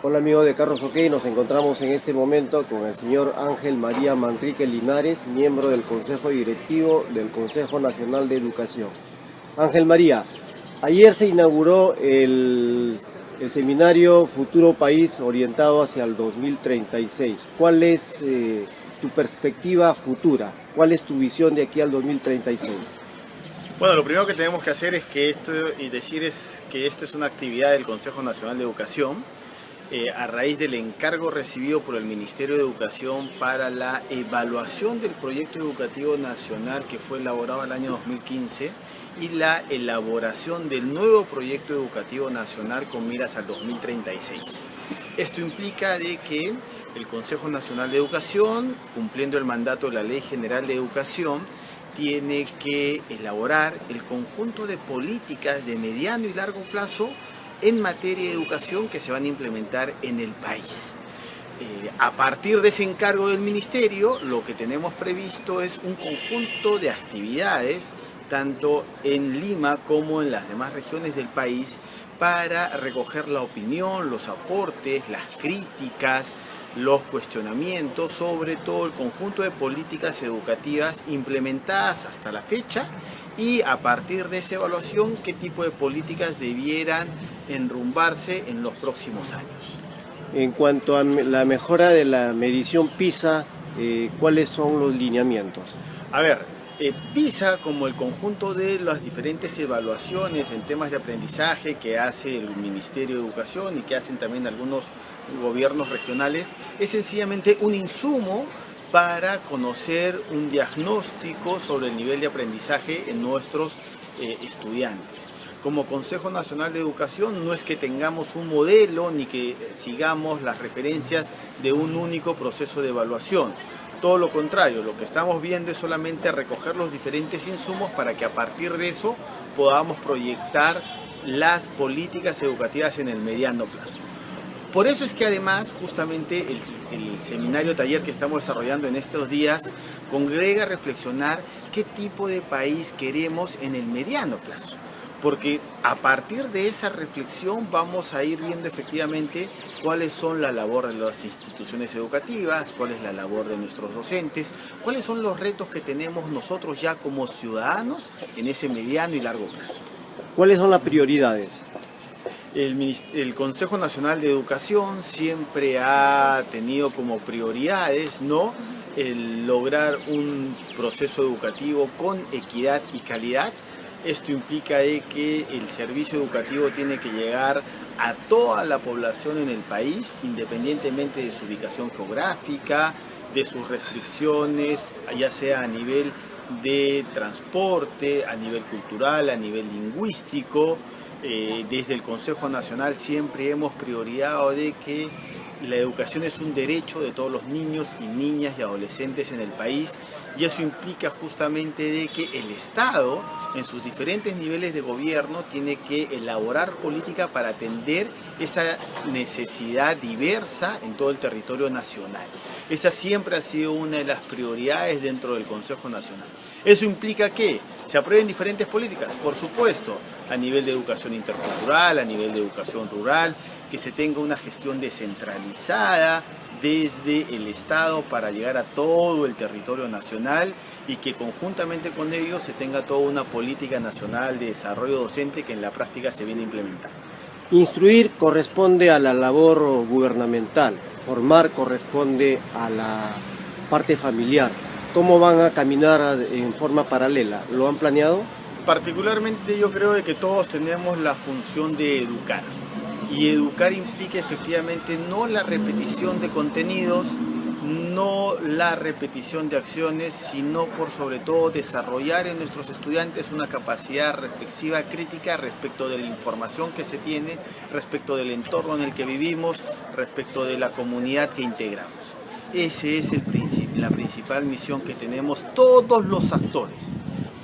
Hola amigos de Carros OK, nos encontramos en este momento con el señor Ángel María Manrique Linares, miembro del Consejo Directivo del Consejo Nacional de Educación. Ángel María, ayer se inauguró el seminario Futuro País orientado hacia el 2036. ¿Cuál es tu perspectiva futura? ¿Cuál es tu visión de aquí al 2036? Bueno, lo primero que tenemos que hacer es que esto es una actividad del Consejo Nacional de Educación a raíz del encargo recibido por el Ministerio de Educación para la evaluación del proyecto educativo nacional que fue elaborado el año 2015 y la elaboración del nuevo proyecto educativo nacional con miras al 2036. Esto implica de que el Consejo Nacional de Educación, cumpliendo el mandato de la Ley General de Educación, tiene que elaborar el conjunto de políticas de mediano y largo plazo en materia de educación que se van a implementar en el país. A partir de ese encargo del Ministerio, lo que tenemos previsto es un conjunto de actividades, tanto en Lima como en las demás regiones del país, para recoger la opinión, los aportes, las críticas, los cuestionamientos sobre todo el conjunto de políticas educativas implementadas hasta la fecha y a partir de esa evaluación qué tipo de políticas debieran enrumbarse en los próximos años. En cuanto a la mejora de la medición PISA, ¿cuáles son los lineamientos? A ver, PISA, como el conjunto de las diferentes evaluaciones en temas de aprendizaje que hace el Ministerio de Educación y que hacen también algunos gobiernos regionales, es sencillamente un insumo para conocer un diagnóstico sobre el nivel de aprendizaje en nuestros estudiantes. Como Consejo Nacional de Educación no es que tengamos un modelo ni que sigamos las referencias de un único proceso de evaluación. Todo lo contrario, lo que estamos viendo es solamente recoger los diferentes insumos para que a partir de eso podamos proyectar las políticas educativas en el mediano plazo. Por eso es que además justamente el seminario taller que estamos desarrollando en estos días congrega a reflexionar qué tipo de país queremos en el mediano plazo. Porque a partir de esa reflexión vamos a ir viendo efectivamente cuáles son la labor de las instituciones educativas, cuál es la labor de nuestros docentes, cuáles son los retos que tenemos nosotros ya como ciudadanos en ese mediano y largo plazo. ¿Cuáles son las prioridades? El Consejo Nacional de Educación siempre ha tenido como prioridades, ¿no?, el lograr un proceso educativo con equidad y calidad. Esto implica que el servicio educativo tiene que llegar a toda la población en el país, independientemente de su ubicación geográfica, de sus restricciones, ya sea a nivel de transporte, a nivel cultural, a nivel lingüístico. Desde el Consejo Nacional siempre hemos priorizado de que la educación es un derecho de todos los niños y niñas y adolescentes en el país y eso implica justamente de que el Estado en sus diferentes niveles de gobierno tiene que elaborar política para atender esa necesidad diversa en todo el territorio nacional. Esa siempre ha sido una de las prioridades dentro del Consejo Nacional. Eso implica que se aprueben diferentes políticas, por supuesto, a nivel de educación intercultural, a nivel de educación rural, que se tenga una gestión descentralizada desde el Estado para llegar a todo el territorio nacional y que conjuntamente con ello se tenga toda una política nacional de desarrollo docente que en la práctica se viene implementando. Instruir corresponde a la labor gubernamental, formar corresponde a la parte familiar. ¿Cómo van a caminar en forma paralela? ¿Lo han planeado? Particularmente yo creo que todos tenemos la función de educar. Y educar implica efectivamente no la repetición de contenidos, no la repetición de acciones, sino por sobre todo desarrollar en nuestros estudiantes una capacidad reflexiva crítica respecto de la información que se tiene, respecto del entorno en el que vivimos, respecto de la comunidad que integramos. Esa es la principal misión que tenemos todos los actores,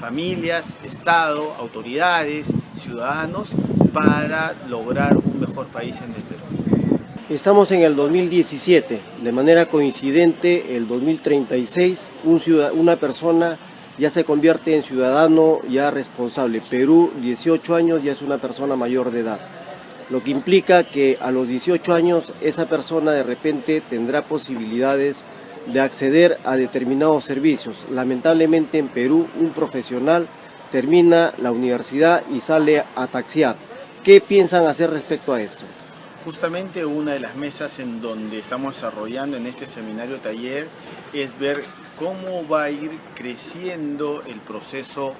familias, Estado, autoridades, ciudadanos, para lograr un mejor país en el Perú. Estamos en el 2017, de manera coincidente el 2036, una persona ya se convierte en ciudadano ya responsable. Perú, 18 años, ya es una persona mayor de edad. lo que implica que a los 18 años esa persona de repente tendrá posibilidades de acceder a determinados servicios. Lamentablemente en Perú un profesional termina la universidad y sale a taxiar. ¿Qué piensan hacer respecto a esto? Justamente una de las mesas en donde estamos desarrollando en este seminario taller es ver cómo va a ir creciendo el proceso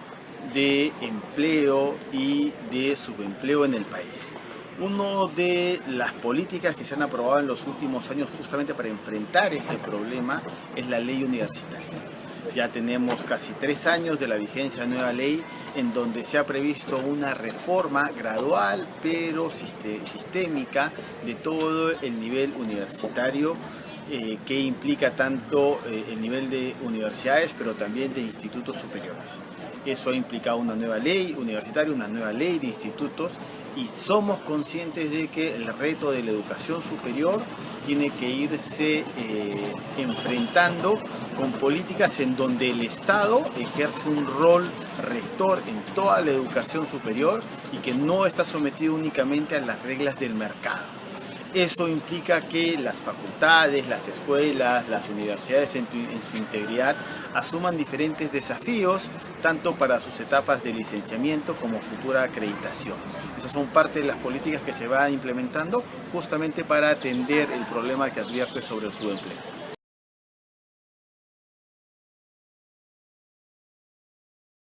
de empleo y de subempleo en el país. Una de las políticas que se han aprobado en los últimos años justamente para enfrentar ese problema es la ley universitaria. Ya tenemos casi 3 años de la vigencia de la nueva ley en donde se ha previsto una reforma gradual pero sistémica de todo el nivel universitario que implica tanto el nivel de universidades pero también de institutos superiores. Eso ha implicado una nueva ley universitaria, una nueva ley de institutos y somos conscientes de que el reto de la educación superior tiene que irse enfrentando con políticas en donde el Estado ejerce un rol rector en toda la educación superior y que no está sometido únicamente a las reglas del mercado. Eso implica que las facultades, las escuelas, las universidades en su integridad asuman diferentes desafíos, tanto para sus etapas de licenciamiento como futura acreditación. Esas son parte de las políticas que se van implementando justamente para atender el problema que advierte sobre el subempleo.